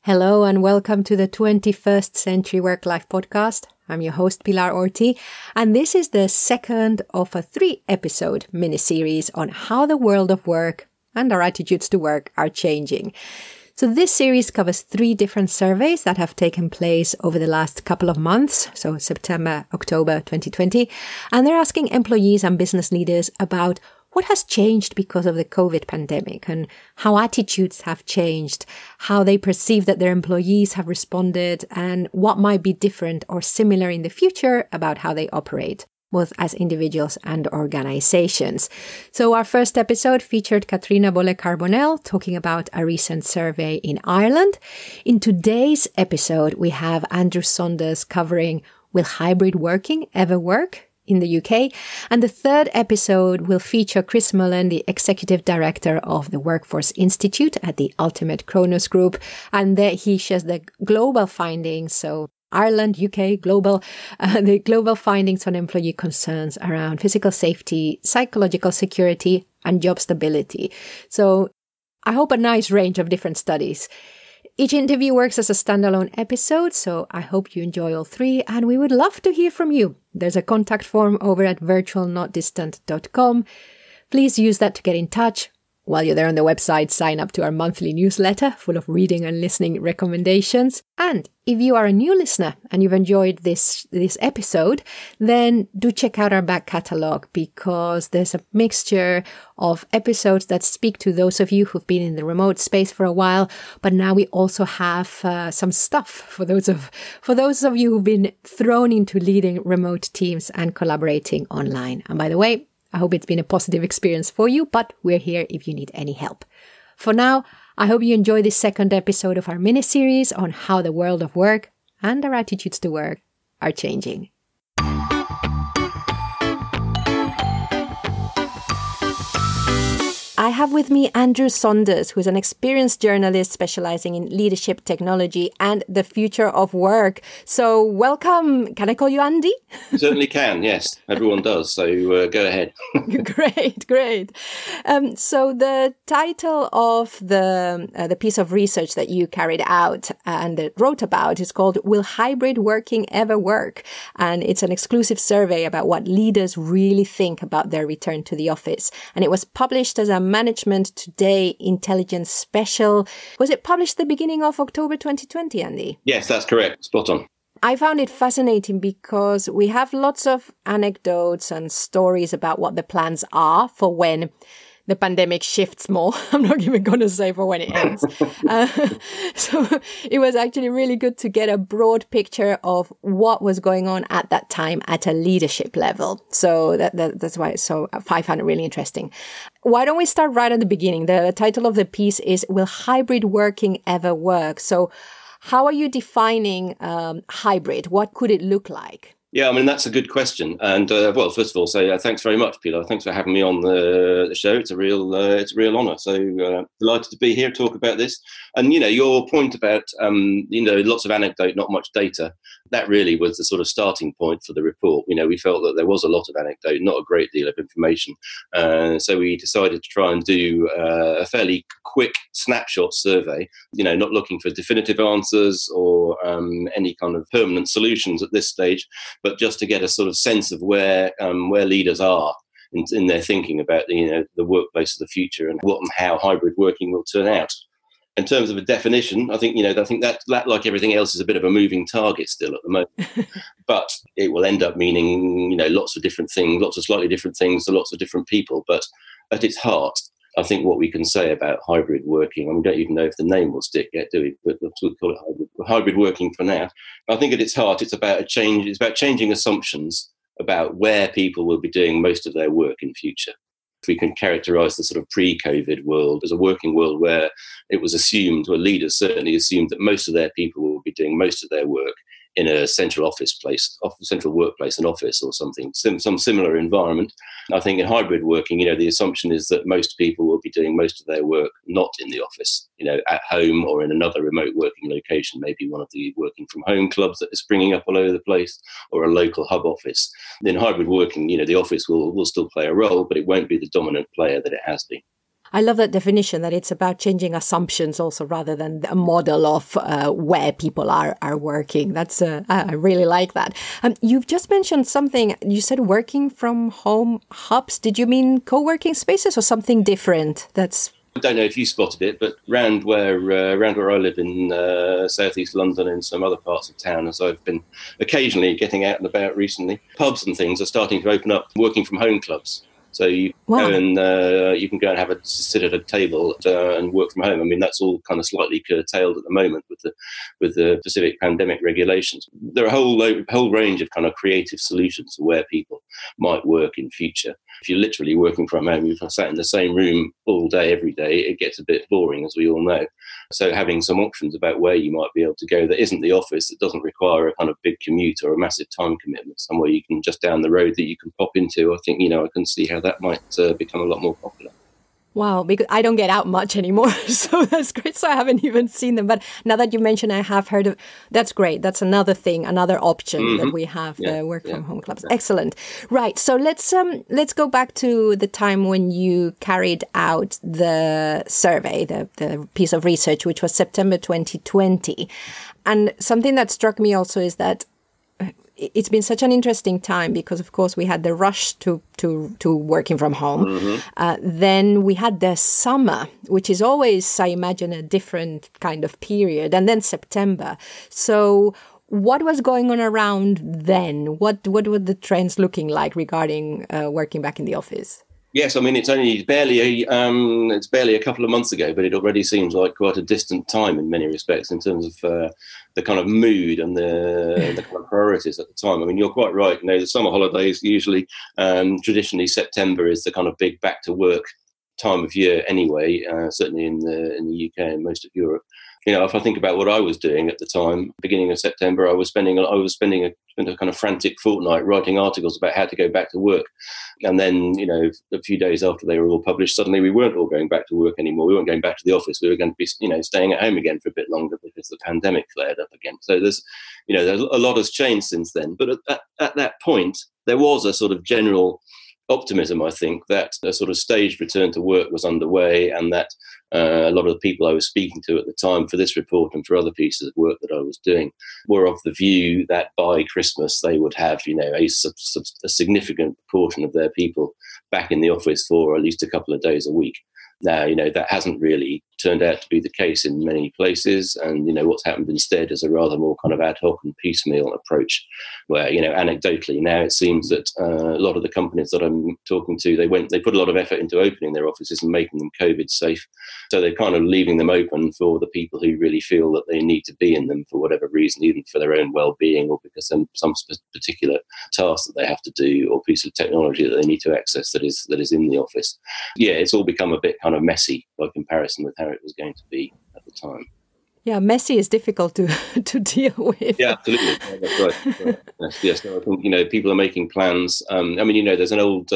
Hello and welcome to the 21st Century Work-Life podcast. I'm your host, Pilar Orti, and this is the second of a 3-episode mini-series on how the world of work and our attitudes to work are changing. So this series covers 3 different surveys that have taken place over the last couple of months, so September, October 2020, and they're asking employees and business leaders about what has changed because of the COVID pandemic and how attitudes have changed, how they perceive that their employees have responded, and what might be different or similar in the future about how they operate, both as individuals and organizations. So our first episode featured Katrina Bolle-Carbonell talking about a recent survey in Ireland. In today's episode, we have Andrew Saunders covering Will Hybrid Working Ever Work? In the UK. And the third episode will feature Chris Mullen, the Executive Director of the Workforce Institute at the Ultimate Kronos Group. And there he shares the global findings. So Ireland, UK, global, the global findings on employee concerns around physical safety, psychological security, and job stability. So I hope a nice range of different studies. Each interview works as a standalone episode, so I hope you enjoy all 3, and we would love to hear from you. There's a contact form over at virtualnotdistant.com. Please use that to get in touch. While you're there on the website, sign up to our monthly newsletter full of reading and listening recommendations. And if you are a new listener and you've enjoyed this episode, then do check out our back catalogue because there's a mixture of episodes that speak to those of you who've been in the remote space for a while. But now we also have some stuff for those of you who've been thrown into leading remote teams and collaborating online. And by the way, I hope it's been a positive experience for you, but we're here if you need any help. For now, I hope you enjoy this second episode of our mini-series on how the world of work and our attitudes to work are changing. I have with me Andrew Saunders, who's an experienced journalist specializing in leadership, technology, and the future of work. So welcome. Can I call you Andy? You certainly can, yes. Everyone does, so go ahead. Great. So the title of the piece of research that you carried out and wrote about is called Will Hybrid Working Ever Work? And it's an exclusive survey about what leaders really think about their return to the office. And it was published as a Management Today Intelligence Special. Was it published the beginning of October 2020, Andy? Yes, that's correct. Spot on. I found it fascinating because we have lots of anecdotes and stories about what the plans are for when the pandemic shifts more. I'm not even going to say for when it ends. So it was actually really good to get a broad picture of what was going on at that time at a leadership level. So that's why I find it really interesting. Why don't we start right at the beginning? The title of the piece is Will Hybrid Working Ever Work? So how are you defining hybrid? What could it look like? Yeah, I mean, that's a good question. And well, first of all, thanks very much, Pilar. Thanks for having me on the show. It's a real honour. So delighted to be here to talk about this. And, your point about, lots of anecdote, not much data, that really was the sort of starting point for the report. We felt that there was a lot of anecdote, not a great deal of information. So we decided to try and do a fairly quick snapshot survey, not looking for definitive answers or any kind of permanent solutions at this stage, but just to get a sort of sense of where leaders are in their thinking about the workplace of the future and what and how hybrid working will turn out. In terms of a definition, I think that like everything else is a bit of a moving target still at the moment, but it will end up meaning lots of different things, lots of slightly different things to lots of different people. But at its heart, I think what we can say about hybrid working, and we don't even know if the name will stick yet, do we? But we'll call it hybrid working for now. I think at its heart, it's about a change. It's about changing assumptions about where people will be doing most of their work in future. If we can characterize the sort of pre-COVID world as a working world where it was assumed, or leaders certainly assumed, that most of their people will be doing most of their work in a central workplace, an office or something, some similar environment. I think in hybrid working, the assumption is that most people will be doing most of their work not in the office, at home or in another remote working location, maybe one of the working from home clubs that is springing up all over the place, or a local hub office. In hybrid working, the office will still play a role, but it won't be the dominant player that it has been. I love that definition, that it's about changing assumptions also rather than a model of where people are working. I really like that. You've just mentioned something. You said working from home hubs. Did you mean co-working spaces or something different? I don't know if you spotted it, but round where I live in southeast London and some other parts of town, as I've been occasionally getting out and about recently, pubs and things are starting to open up working from home clubs. So you you can go and sit at a table and work from home. I mean, that's all kind of slightly curtailed at the moment with the specific pandemic regulations. There are a whole range of kind of creative solutions to where people might work in future. If you're literally working from home, you've sat in the same room all day, every day, it gets a bit boring, as we all know. So having some options about where you might be able to go that isn't the office, that doesn't require a kind of big commute or a massive time commitment, somewhere you can just down the road that you can pop into, I think, I can see how that might become a lot more popular. Wow, because I don't get out much anymore, so that's great. So I haven't even seen them. But now that you mention, I have heard of. That's great. That's another thing, another option that we have. Work from home clubs. Exactly. Excellent. Right. So let's go back to the time when you carried out the survey, the piece of research, which was September 2020, and something that struck me also is that it's been such an interesting time because, of course, we had the rush to working from home. Then we had the summer, which is always, I imagine, a different kind of period. And then September. So what was going on around then? What were the trends looking like regarding working back in the office? Yes, I mean, it's barely a couple of months ago, but it already seems like quite a distant time in many respects in terms of the kind of mood and the kind of priorities at the time. I mean, you're quite right. The summer holidays usually, traditionally September is the kind of big back to work time of year anyway, certainly in the UK and most of Europe. If I think about what I was doing at the time, beginning of September, I was spending a kind of frantic fortnight writing articles about how to go back to work. And then, a few days after they were all published, suddenly we weren't all going back to work anymore. We weren't going back to the office. We were going to be, staying at home again for a bit longer because the pandemic flared up again. So there's a lot has changed since then. But at that point, there was a sort of general optimism, I think, that a sort of staged return to work was underway, and that a lot of the people I was speaking to at the time for this report and for other pieces of work that I was doing were of the view that by Christmas they would have, a significant proportion of their people back in the office for at least a couple of days a week. Now, that hasn't really turned out to be the case in many places. And, what's happened instead is a rather more kind of ad hoc and piecemeal approach where, anecdotally now it seems that a lot of the companies that I'm talking to, they put a lot of effort into opening their offices and making them COVID safe. So they're kind of leaving them open for the people who really feel that they need to be in them for whatever reason, even for their own well-being or because some particular task that they have to do or piece of technology that they need to access that is in the office. Yeah, it's all become a bit kind of messy by comparison with how it was going to be at the time. Yeah, messy is difficult to deal with. Yeah, absolutely. Yeah, that's right. Yes. So I think people are making plans. There's an old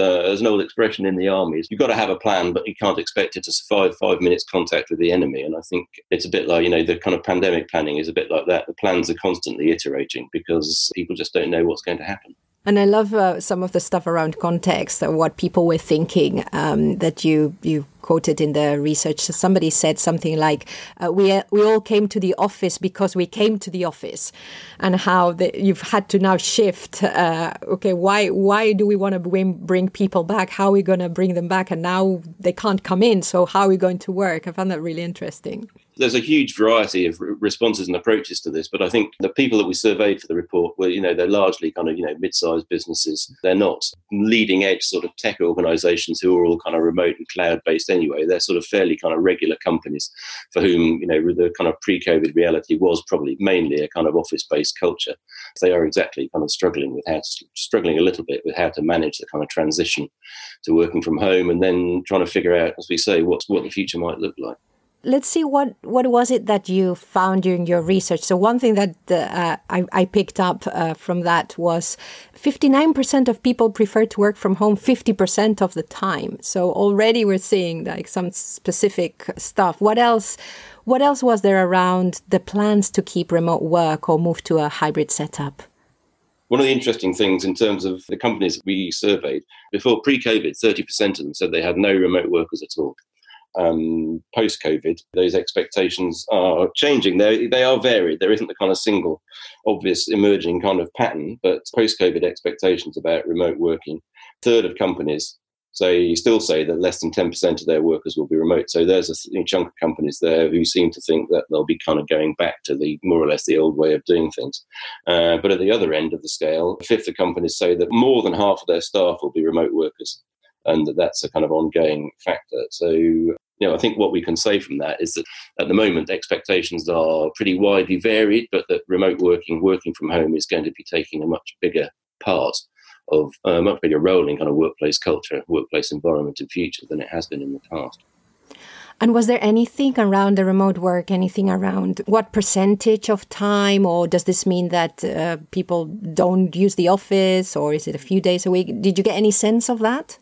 expression in the army: you've got to have a plan, but you can't expect it to survive 5 minutes contact with the enemy. And I think it's a bit like the kind of pandemic planning is a bit like that. The plans are constantly iterating because people just don't know what's going to happen. And I love some of the stuff around context, what people were thinking that you quoted in the research. So somebody said something like, we all came to the office because we came to the office, and how you've had to now shift. Why do we want to bring people back? How are we going to bring them back? And now they can't come in. So how are we going to work? I found that really interesting. There's a huge variety of responses and approaches to this, but I think the people that we surveyed for the report were, they're largely kind of, mid-sized businesses. They're not leading edge sort of tech organizations who are all kind of remote and cloud-based anyway. They're sort of fairly kind of regular companies for whom, the kind of pre-COVID reality was probably mainly a kind of office-based culture. They are exactly kind of struggling a little bit with how to manage the kind of transition to working from home, and then trying to figure out, as we say, what the future might look like. Let's see, what was it that you found during your research? So one thing that I picked up from that was 59% of people prefer to work from home 50% of the time. So already we're seeing like some specific stuff. What else was there around the plans to keep remote work or move to a hybrid setup? One of the interesting things in terms of the companies we surveyed, before pre-COVID, 30% of them said they had no remote workers at all. post-COVID, those expectations are changing. They are varied. There isn't the kind of single, obvious emerging kind of pattern, but post-COVID expectations about remote working. A third of companies still say that less than 10% of their workers will be remote. So there's a chunk of companies there who seem to think that they'll be kind of going back to the more or less the old way of doing things. But at the other end of the scale, a fifth of companies say that more than half of their staff will be remote workers, and that's a kind of ongoing factor. So, I think what we can say from that is that at the moment, expectations are pretty widely varied, but that remote working from home is going to be taking a much bigger part of a much bigger role in kind of workplace culture, workplace environment in future than it has been in the past. And was there anything around the remote work, anything around what percentage of time, or does this mean that people don't use the office, or is it a few days a week? Did you get any sense of that?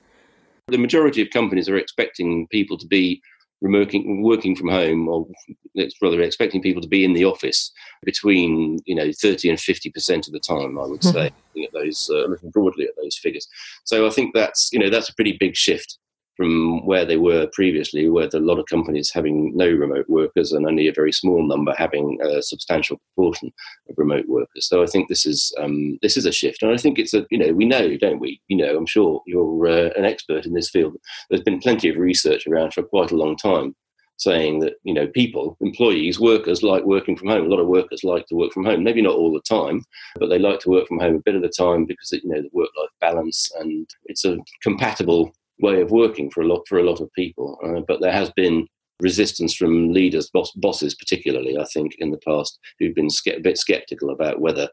The majority of companies are expecting people to be working from home, or it's rather expecting people to be in the office between 30 and 50% of the time, I would say, looking broadly at those figures. So I think that's a pretty big shift from where they were previously, where a lot of companies having no remote workers and only a very small number having a substantial proportion of remote workers. So I think this is a shift, and I think it's we know, don't we? I'm sure you're an expert in this field. There's been plenty of research around for quite a long time saying that people, employees, workers like working from home. A lot of workers like to work from home. Maybe not all the time, but they like to work from home a bit of the time because the work-life balance, and it's a compatible way of working for a lot of people. But there has been resistance from leaders, bosses particularly, I think, in the past, who've been a bit sceptical about whether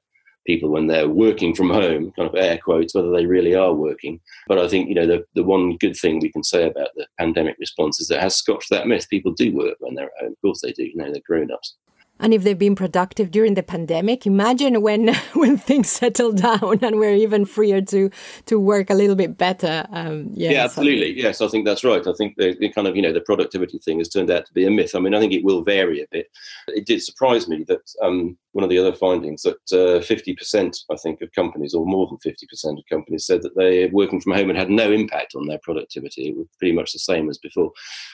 people, when they're working from home, kind of air quotes, whether they really are working. But I think, the one good thing we can say about the pandemic response is that it has scotched that myth. People do work when they're at home. Of course they do. They're grown-ups. And if they've been productive during the pandemic, imagine when things settle down and we're even freer to work a little bit better. Yeah, absolutely. Yes, I think that's right. I think the kind of, the productivity thing has turned out to be a myth. I mean, I think it will vary a bit. It did surprise me that one of the other findings that 50%, I think, of companies, or more than 50% of companies, said that they're working from home and had no impact on their productivity. It was pretty much the same as before.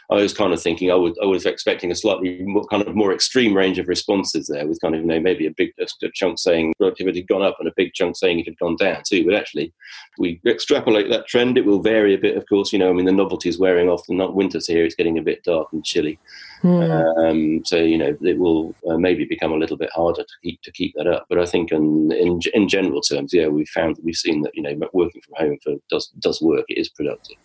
I was kind of thinking I was expecting a slightly more extreme range of responses there, with kind of maybe a big chunk saying productivity had gone up and a big chunk saying it had gone down too. But actually, we extrapolate that trend. It will vary a bit, of course. The novelty is wearing off. The winter's here. It's getting a bit dark and chilly. So it will maybe become a little bit harder to keep that up. But I think in general terms, we've seen that working from home does work. It is productive.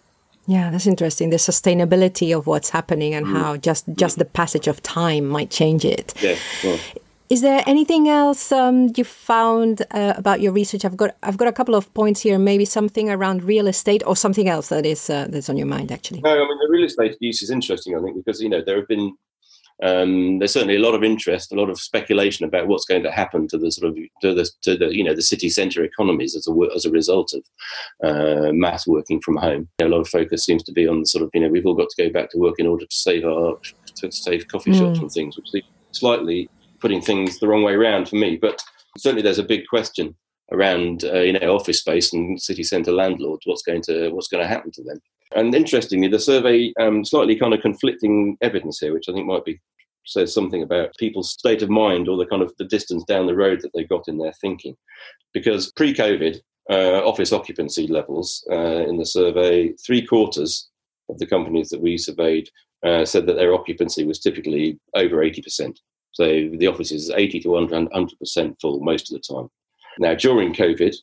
Yeah, that's interesting. The sustainability of what's happening and how just the passage of time might change it. Yeah. Well. Is there anything else you found about your research? I've got a couple of points here. Maybe something around real estate, or something else that is that's on your mind, actually. No, I mean, the real estate use is interesting, I think, because there have been there's certainly a lot of interest, a lot of speculation about what's going to happen to the the city centre economies as a result of mass working from home. A lot of focus seems to be on the sort of we've all got to go back to work in order to save coffee shops and things, which is slightly putting things the wrong way around for me. But certainly there's a big question around office space and city centre landlords. What's going to happen to them? And interestingly, the survey slightly kind of conflicting evidence here, which I think says something about people's state of mind, or the distance down the road that they got in their thinking. Because pre-COVID, office occupancy levels in the survey, 3/4 of the companies that we surveyed said that their occupancy was typically over 80%. So the office is 80 to 100% full most of the time. Now, during COVID,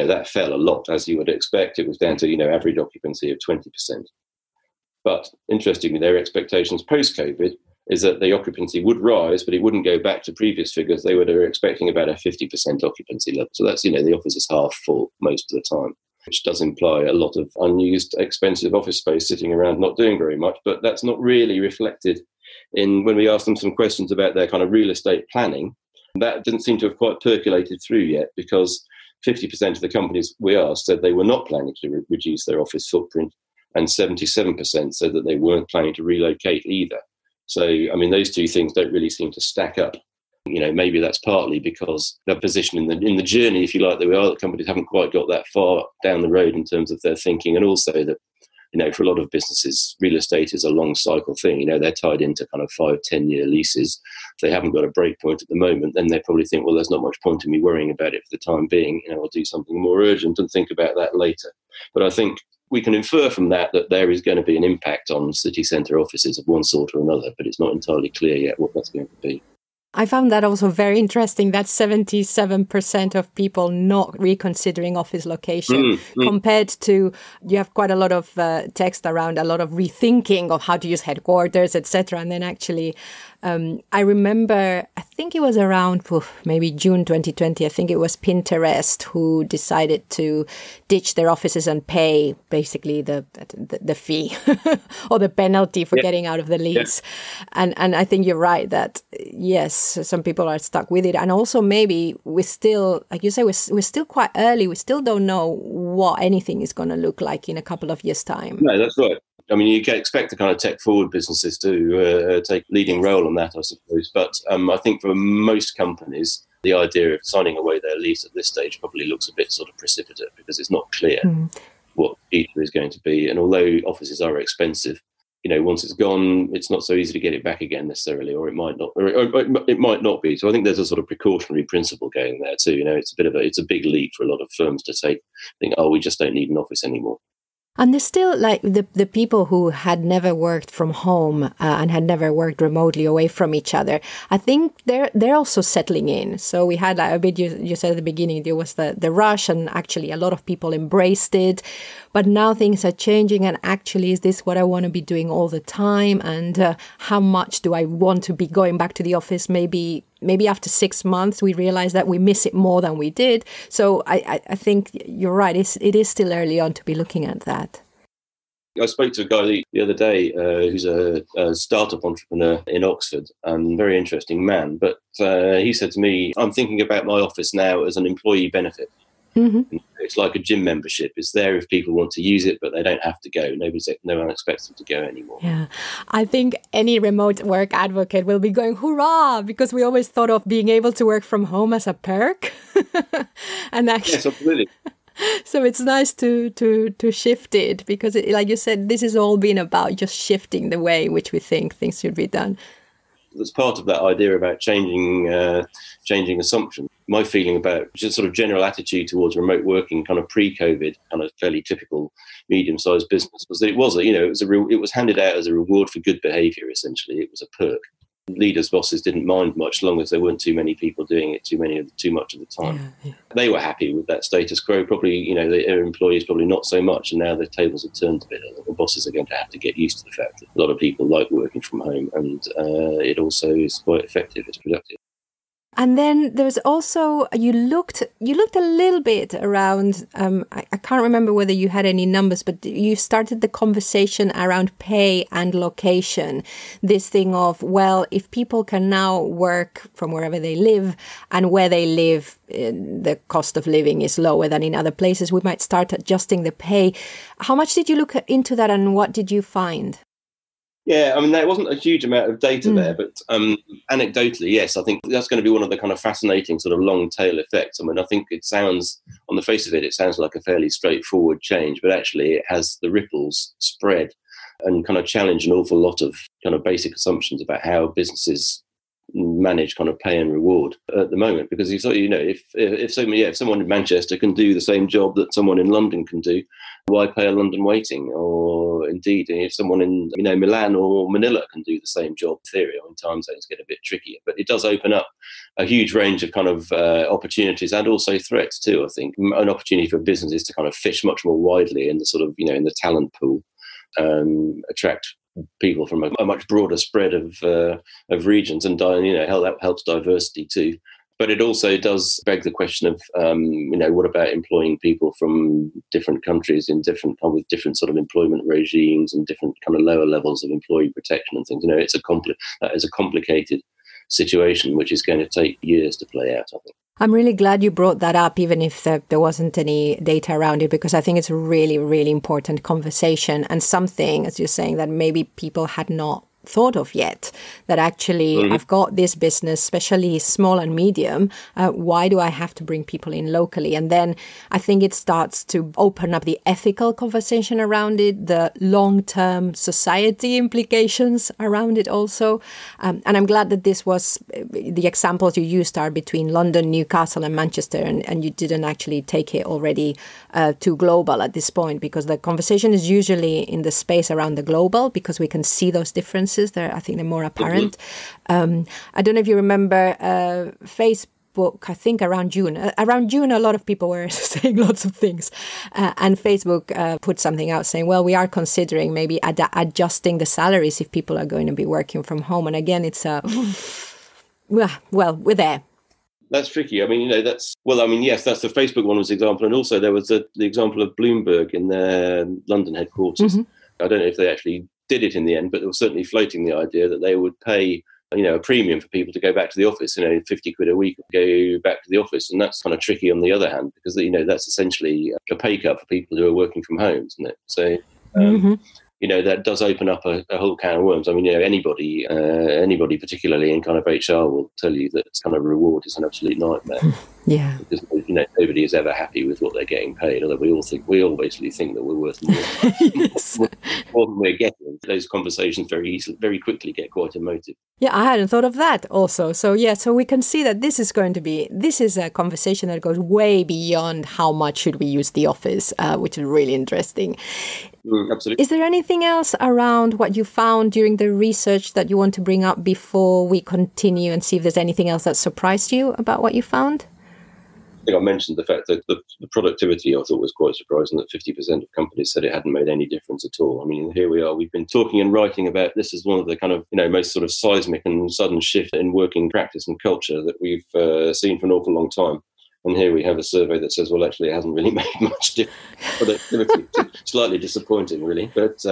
that fell a lot, as you would expect. It was down to, average occupancy of 20%. But interestingly, their expectations post-COVID is that the occupancy would rise, but it wouldn't go back to previous figures. They were expecting about a 50% occupancy level. So that's, the office is half full most of the time, which does imply a lot of unused, expensive office space sitting around not doing very much. But that's not really reflected in when we asked them some questions about their kind of real estate planning. That didn't seem to have quite percolated through yet, because 50% of the companies we asked said they were not planning to reduce their office footprint, and 77% said that they weren't planning to relocate either. So, I mean, those two things don't really seem to stack up. Maybe that's partly because their position in the journey, if you like, that companies haven't quite got that far down the road in terms of their thinking, and also that For a lot of businesses, real estate is a long cycle thing. They're tied into kind of 5-10 year leases. If they haven't got a break point at the moment, then they probably think, well, there's not much point in me worrying about it for the time being. I'll do something more urgent and think about that later. But I think we can infer from that there is going to be an impact on city centre offices of one sort or another, but it's not entirely clear yet what that's going to be. I found that also very interesting, that 77% of people not reconsidering office location compared to, you have quite a lot of text around a lot of rethinking of how to use headquarters, etc. And then actually, I remember, I think it was around maybe June 2020, I think it was Pinterest who decided to ditch their offices and pay basically the fee or the penalty for getting out of the lease. Yeah. And I think you're right that, yes, some people are stuck with it. And also maybe we still, like you say, we're still quite early. We still don't know what anything is going to look like in a couple of years' time. No, that's right. I mean, you can expect the kind of tech-forward businesses to take a leading role on that, I suppose. But I think for most companies, the idea of signing away their lease at this stage probably looks a bit sort of precipitate because it's not clear what the future is going to be. And although offices are expensive, once it's gone, it's not so easy to get it back again necessarily, or it might not, or it might not be. So I think there's a sort of precautionary principle going there too. It's a big leap for a lot of firms to think, we just don't need an office anymore. And there's still like the people who had never worked from home and had never worked remotely away from each other. I think they're also settling in. So we had like a bit, you said at the beginning, there was the rush and actually a lot of people embraced it. But now things are changing and actually, is this what I want to be doing all the time? And how much do I want to be going back to the office? Maybe after 6 months, we realize that we miss it more than we did. So I think you're right. It is still early on to be looking at that. I spoke to a guy the other day who's a startup entrepreneur in Oxford, very interesting man. But he said to me, I'm thinking about my office now as an employee benefit. Mm-hmm. It's like a gym membership. It's there if people want to use it, but they don't have to go. No one expects them to go anymore. Yeah, I think any remote work advocate will be going, hurrah, because we always thought of being able to work from home as a perk. And actually, yes, absolutely. So it's nice to shift it because, like you said, this has all been about just shifting the way in which we think things should be done. That's part of that idea about changing assumptions. My feeling about just sort of general attitude towards remote working, kind of pre-COVID, kind of fairly typical medium-sized business, was that it was handed out as a reward for good behaviour. Essentially, it was a perk. Leaders, bosses didn't mind much, long as there weren't too many people doing it too much of the time. Yeah. They were happy with that status quo. Probably, their employees probably not so much. And now the tables have turned a bit. The bosses are going to have to get used to the fact that a lot of people like working from home, and it also is quite effective. It's productive. And then there's also, you looked a little bit around, I can't remember whether you had any numbers, but you started the conversation around pay and location. This thing of, well, if people can now work from wherever they live and where they live, the cost of living is lower than in other places, we might start adjusting the pay. How much did you look into that and what did you find? Yeah, I mean, there wasn't a huge amount of data there, but anecdotally, yes, I think that's going to be one of the kind of fascinating sort of long tail effects. I mean, I think it sounds, on the face of it, it sounds like a fairly straightforward change, but actually it has the ripples spread and kind of challenge an awful lot of kind of basic assumptions about how businesses manage kind of pay and reward at the moment. Because if someone in Manchester can do the same job that someone in London can do, why pay a London waiting? Or indeed, if someone in Milan or Manila can do the same job, in theory, time zones get a bit trickier. But it does open up a huge range of kind of opportunities and also threats too. I think an opportunity for businesses to kind of fish much more widely in the sort of in the talent pool, attract people from a much broader spread of regions, and that helps diversity too. But it also does beg the question of what about employing people from different countries in with different sort of employment regimes and different kind of lower levels of employee protection and things. That is a complicated situation which is going to take years to play out, I think. I'm really glad you brought that up, even if there wasn't any data around it, because I think it's a really, really important conversation and something, as you're saying, that maybe people had not thought of yet, that actually I've got this business, especially small and medium. Why do I have to bring people in locally? And then I think it starts to open up the ethical conversation around it, the long-term society implications around it also. And I'm glad that this was, the examples you used are between London, Newcastle and Manchester, and you didn't actually take it already too global at this point, because the conversation is usually in the space around the global, because we can see those differences. I think they're more apparent. I don't know if you remember Facebook, I think around June. Around June, a lot of people were saying lots of things. And Facebook put something out saying, well, we are considering maybe adjusting the salaries if people are going to be working from home. And again, it's well, we're there. That's tricky. I mean, yes, that's the Facebook one was the example. And also there was the example of Bloomberg in their London headquarters. I don't know if they actually did it in the end, but they were certainly floating the idea that they would pay, a premium for people to go back to the office, 50 quid a week, go back to the office. And that's kind of tricky on the other hand, because, that's essentially a pay cut for people who are working from home, isn't it? So, that does open up a whole can of worms. I mean, anybody, particularly in kind of HR, will tell you that kind of reward is an absolute nightmare. Yeah, because nobody is ever happy with what they're getting paid. Although we all basically think that we're worth more, yes. more than we're getting. Those conversations very quickly get quite emotive. Yeah, I hadn't thought of that also. So we can see that this is a conversation that goes way beyond how much should we use the office, which is really interesting. Absolutely. Is there anything else around what you found during the research that you want to bring up before we continue and see if there's anything else that surprised you about what you found? I think I mentioned the fact that the productivity I thought was quite surprising, that 50% of companies said it hadn't made any difference at all. I mean, here we are. We've been talking and writing about this as one of the kind of, most sort of seismic and sudden shift in working practice and culture that we've seen for an awful long time. And here we have a survey that says, well, actually, it hasn't really made much difference. Productivity, slightly disappointing, really. But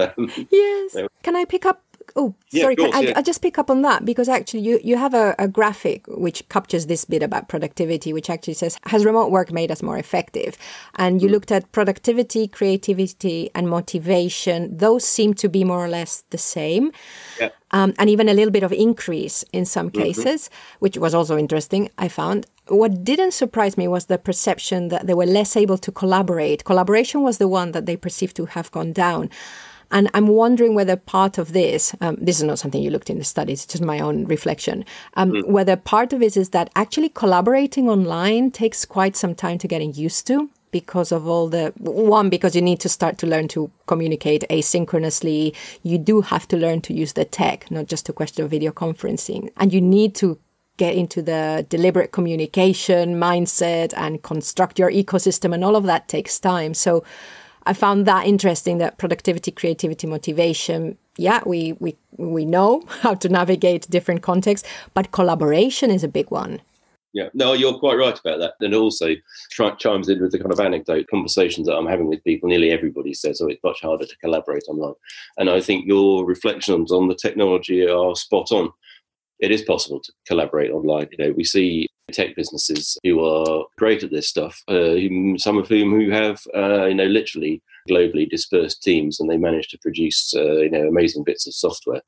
yes. Can I pick up? Oh, yeah, sorry. Course, I just pick up on that? Because actually you have a graphic which captures this bit about productivity, which actually says, has remote work made us more effective? And you looked at productivity, creativity and motivation. Those seem to be more or less the same. Yeah. And even a little bit of increase in some cases, which was also interesting, I found. What didn't surprise me was the perception that they were less able to collaborate. Collaboration was the one that they perceived to have gone down. And I'm wondering whether part of this is not something you looked in the studies, it's just my own reflection, whether part of it is that actually collaborating online takes quite some time to getting used to, because of all because you need to start to learn to communicate asynchronously. You do have to learn to use the tech, not just a question of video conferencing. And you need to get into the deliberate communication mindset and construct your ecosystem, and all of that takes time. So I found that interesting, that productivity, creativity, motivation, we know how to navigate different contexts, but collaboration is a big one. Yeah, no, you're quite right about that. And also chimes in with the kind of anecdote conversations that I'm having with people. Nearly everybody says, it's much harder to collaborate online. And I think your reflections on the technology are spot on. It is possible to collaborate online. We see tech businesses who are great at this stuff, some of whom who have, literally globally dispersed teams, and they manage to produce, amazing bits of software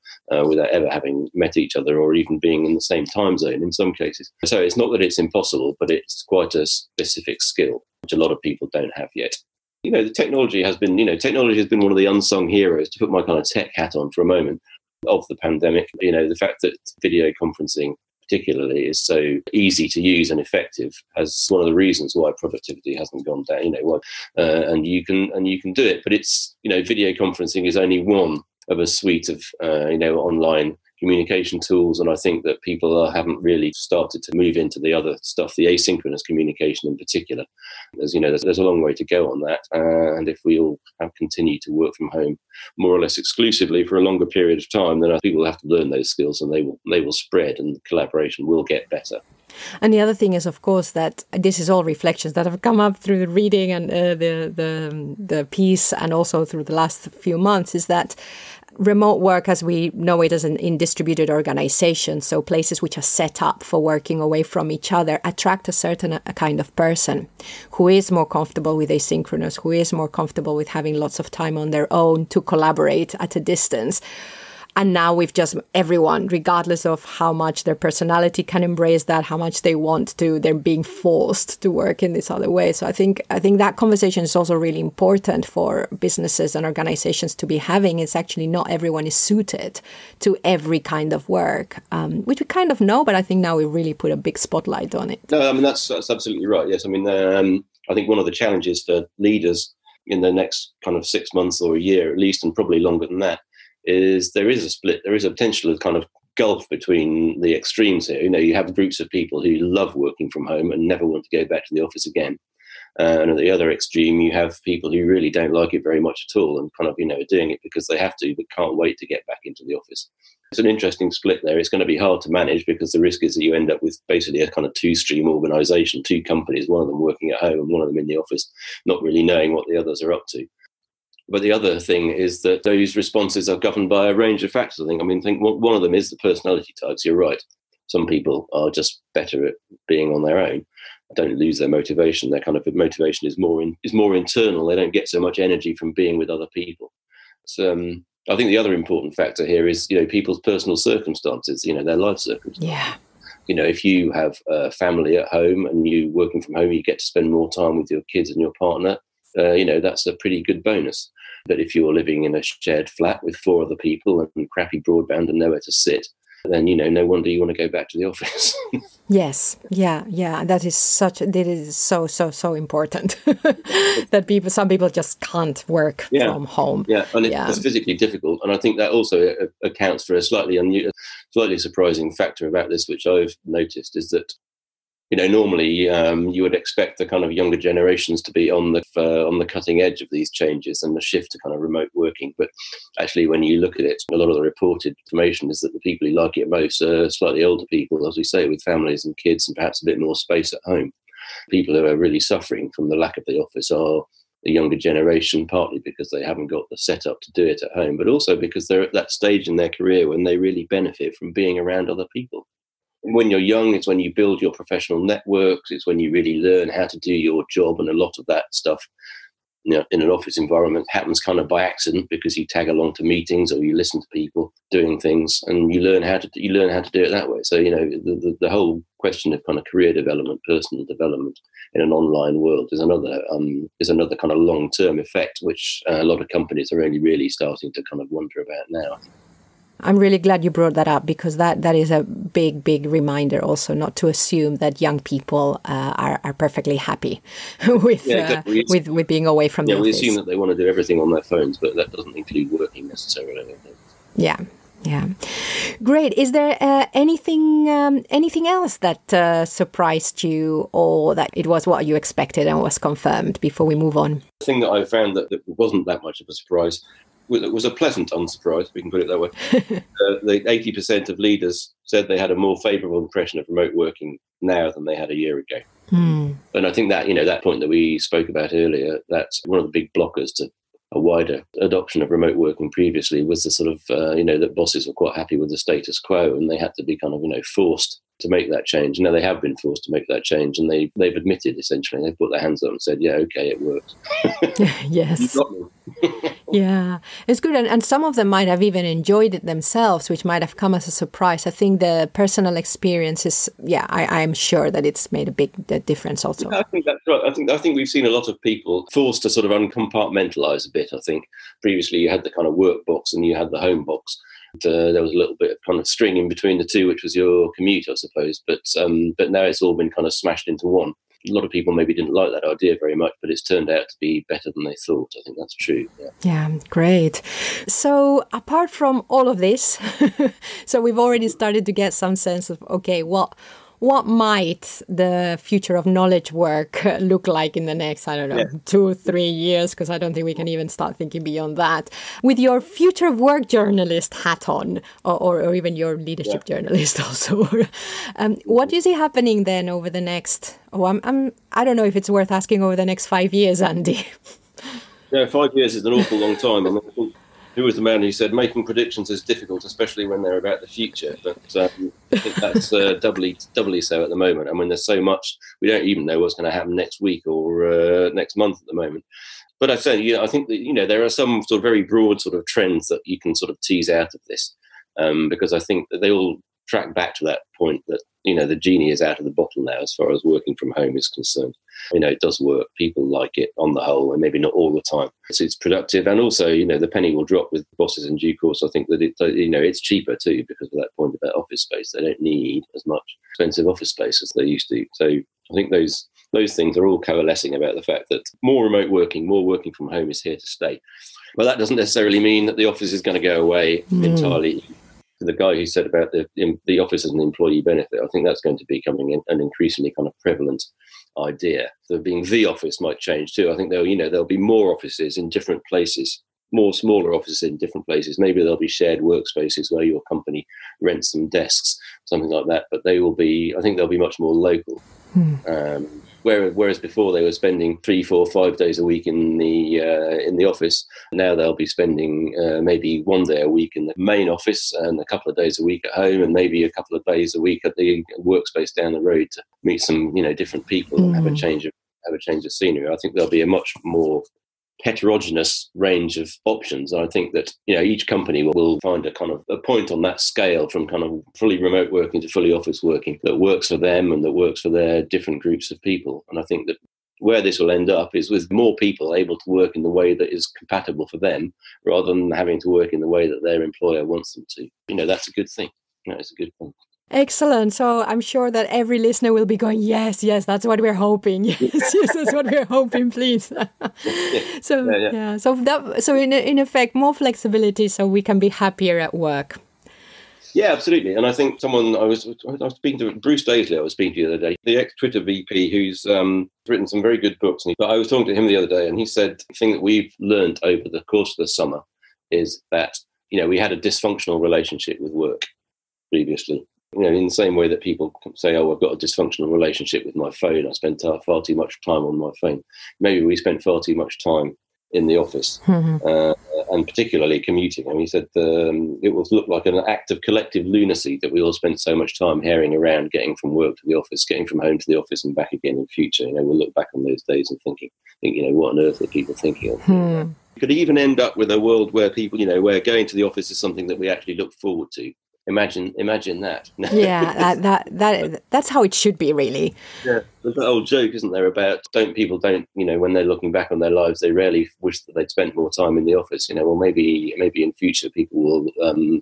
without ever having met each other or even being in the same time zone in some cases. So it's not that it's impossible, but it's quite a specific skill, which a lot of people don't have yet. The technology has been one of the unsung heroes, to put my kind of tech hat on for a moment, of the pandemic. The fact that video conferencing particularly is so easy to use and effective as one of the reasons why productivity hasn't gone down. And you can do it, but it's video conferencing is only one of a suite of online communication tools, and I think that people haven't really started to move into the other stuff, the asynchronous communication in particular. There's a long way to go on that, and if we all have continued to work from home more or less exclusively for a longer period of time, then I think we'll have to learn those skills, and they will spread, and collaboration will get better. And the other thing is, of course, that this is all reflections that have come up through the reading and the piece, and also through the last few months, is that remote work, as we know it, as in distributed organizations, so places which are set up for working away from each other, attract a kind of person who is more comfortable with asynchronous, who is more comfortable with having lots of time on their own to collaborate at a distance. And now we've just, everyone, regardless of how much their personality can embrace that, how much they want to, they're being forced to work in this other way. So I think that conversation is also really important for businesses and organizations to be having. It's actually not everyone is suited to every kind of work, which we kind of know, but I think now we really put a big spotlight on it. No, I mean, that's absolutely right. Yes. I mean, I think one of the challenges for leaders in the next kind of 6 months or a year, at least, and probably longer than that, is there is a split. There is a potential kind of gulf between the extremes here. You have groups of people who love working from home and never want to go back to the office again. And at the other extreme, you have people who really don't like it very much at all and kind of, are doing it because they have to, but can't wait to get back into the office. It's an interesting split there. It's going to be hard to manage because the risk is that you end up with basically a kind of two-stream organisation, two companies, one of them working at home and one of them in the office, not really knowing what the others are up to. But the other thing is that those responses are governed by a range of factors. I think one of them is the personality types. You're right. Some people are just better at being on their own. Don't lose their motivation. Their kind of motivation is more internal. They don't get so much energy from being with other people. So I think the other important factor here is people's personal circumstances. Their life circumstances. Yeah. If you have a family at home and you working from home, you get to spend more time with your kids and your partner. That's a pretty good bonus. But if you're living in a shared flat with 4 other people and crappy broadband and nowhere to sit, then, no wonder you want to go back to the office. Yes. Yeah. That is so important that some people just can't work from home. Yeah. And it's physically difficult. And I think that also accounts for a slightly surprising factor about this, which I've noticed, is that normally you would expect the kind of younger generations to be on the cutting edge of these changes and the shift to kind of remote working. But actually, when you look at it, a lot of the reported information is that the people who like it most are slightly older people, as we say, with families and kids and perhaps a bit more space at home. People who are really suffering from the lack of the office are the younger generation, partly because they haven't got the setup to do it at home, but also because they're at that stage in their career when they really benefit from being around other people. When you're young, it's when you build your professional networks. It's when you really learn how to do your job, and a lot of that stuff, in an office environment, happens kind of by accident because you tag along to meetings or you listen to people doing things, and you learn how to do it that way. So the whole question of kind of career development, personal development in an online world is another kind of long-term effect, which a lot of companies are only really starting to kind of wonder about now. I'm really glad you brought that up, because that is a big reminder also not to assume that young people are perfectly happy with with being away from the office. We assume that they want to do everything on their phones, but that doesn't include working necessarily. Yeah. Great. Is there anything else that surprised you, or that it was what you expected and was confirmed before we move on? The thing that I found that wasn't that much of a surprise, it was a pleasant unsurprise, we can put it that way. The 80% of leaders said they had a more favourable impression of remote working now than they had a year ago. And I think that, that point that we spoke about earlier, that's one of the big blockers to a wider adoption of remote working previously, was the sort of, that bosses were quite happy with the status quo and they had to be kind of, forced to make that change. Now they have been forced to make that change, and they've admitted, essentially, they've put their hands up and said, yeah, okay, it works. Yes. You got me. Yeah, it's good. And some of them might have even enjoyed it themselves, which might have come as a surprise. I think the personal experience is, I'm sure that it's made a big difference also. I think that's right. I think we've seen a lot of people forced to sort of uncompartmentalize a bit. I think previously you had the kind of work box and you had the home box. There was a little bit of kind of string in between the two, which was your commute, I suppose. But now it's all been kind of smashed into one. A lot of people maybe didn't like that idea very much, but it's turned out to be better than they thought. I think that's true. Yeah, great. So apart from all of this, so we've already started to get some sense of, okay, what might the future of knowledge work look like in the next, 2-3 years, because I don't think we can even start thinking beyond that. With your future of work journalist hat on, or even your leadership journalist also, what do you see happening then over the next, I don't know if it's worth asking, over the next 5 years, Andy? Yeah, 5 years is an awful long time. I mean, who was the man who said making predictions is difficult, especially when they're about the future? But I think that's doubly so at the moment. I mean, there's so much, we don't even know what's going to happen next week or next month at the moment. But I think that, there are some sort of very broad sort of trends that you can sort of tease out of this. because I think that they all track back to that point that, the genie is out of the bottle now as far as working from home is concerned. It does work. People like it on the whole, and maybe not all the time. So it's productive. And also, the penny will drop with bosses in due course. I think that it's cheaper too because of that point about office space. They don't need as much expensive office space as they used to. So I think those things are all coalescing about the fact that more remote working, more working from home is here to stay. But that doesn't necessarily mean that the office is going to go away entirely. The guy who said about the office as an employee benefit, I think that's going to be becoming an increasingly kind of prevalent idea. So being the office might change too. I think there'll be more offices in different places, more smaller offices in different places. Maybe there'll be shared workspaces where your company rents some desks, something like that. But I think they'll be much more local. Whereas before they were spending 3, 4, 5 days a week in the office, now they'll be spending maybe 1 day a week in the main office and a couple of days a week at home, and maybe a couple of days a week at the workspace down the road to meet some different people and have a change of scenery. I think there'll be a much more heterogeneous range of options. And I think that each company will find a kind of a point on that scale from kind of fully remote working to fully office working that works for them and that works for their different groups of people. And I think that where this will end up is with more people able to work in the way that is compatible for them rather than having to work in the way that their employer wants them to. That's a good thing. It's a good thing. Excellent. So I'm sure that every listener will be going, yes, that's what we're hoping. Yes, that's what we're hoping, please. So in effect, more flexibility so we can be happier at work. Yeah, absolutely. And I think I was speaking to Bruce Daisley, I was speaking to the other day, the ex-Twitter VP who's written some very good books. But I was talking to him the other day and he said the thing that we've learned over the course of the summer is that, we had a dysfunctional relationship with work previously. In the same way that people say, oh, I've got a dysfunctional relationship with my phone. I spend far too much time on my phone. Maybe we spent far too much time in the office, and particularly commuting. He said it will look like an act of collective lunacy that we all spent so much time herring around, getting from work to the office, getting from home to the office and back again in future. We'll look back on those days and think, what on earth are people thinking of? We could even end up with a world where people, where going to the office is something that we actually look forward to. Imagine that. Yeah, that's how it should be, really. Yeah, there's that old joke, isn't there, about people don't, when they're looking back on their lives, they rarely wish that they'd spent more time in the office. Well, maybe in future people will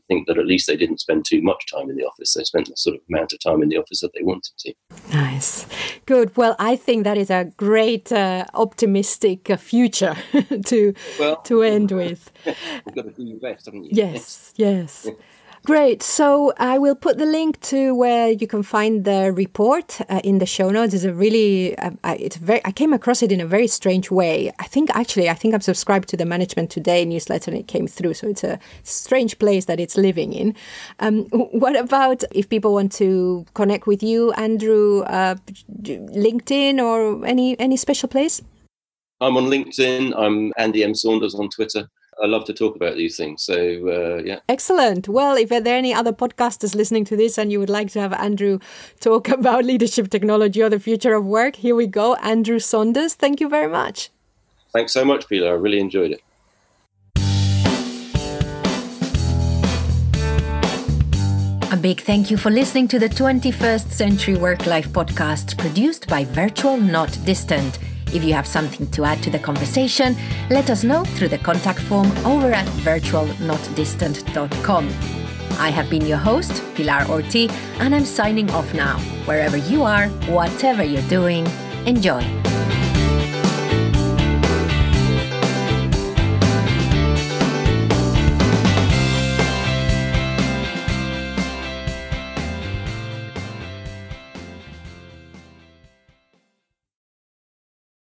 think that at least they didn't spend too much time in the office. They spent the sort of amount of time in the office that they wanted to. Nice. Good. Well, I think that is a great optimistic future to end with. You've got to do your best, haven't you? Yes. Great. So I will put the link to where you can find the report in the show notes. It's a really, I came across it in a very strange way. I think I'm subscribed to the Management Today newsletter and it came through. So it's a strange place that it's living in. What about if people want to connect with you, Andrew, LinkedIn or any special place? I'm on LinkedIn. I'm Andy M. Saunders on Twitter. I love to talk about these things. So, yeah. Excellent. Well, if there are any other podcasters listening to this and you would like to have Andrew talk about leadership technology or the future of work, here we go. Andrew Saunders, thank you very much. Thanks so much, Pilar. I really enjoyed it. A big thank you for listening to the 21st Century Work-Life podcast produced by Virtual Not Distant. If you have something to add to the conversation, let us know through the contact form over at virtualnotdistant.com. I have been your host, Pilar Orti, and I'm signing off now. Wherever you are, whatever you're doing, enjoy.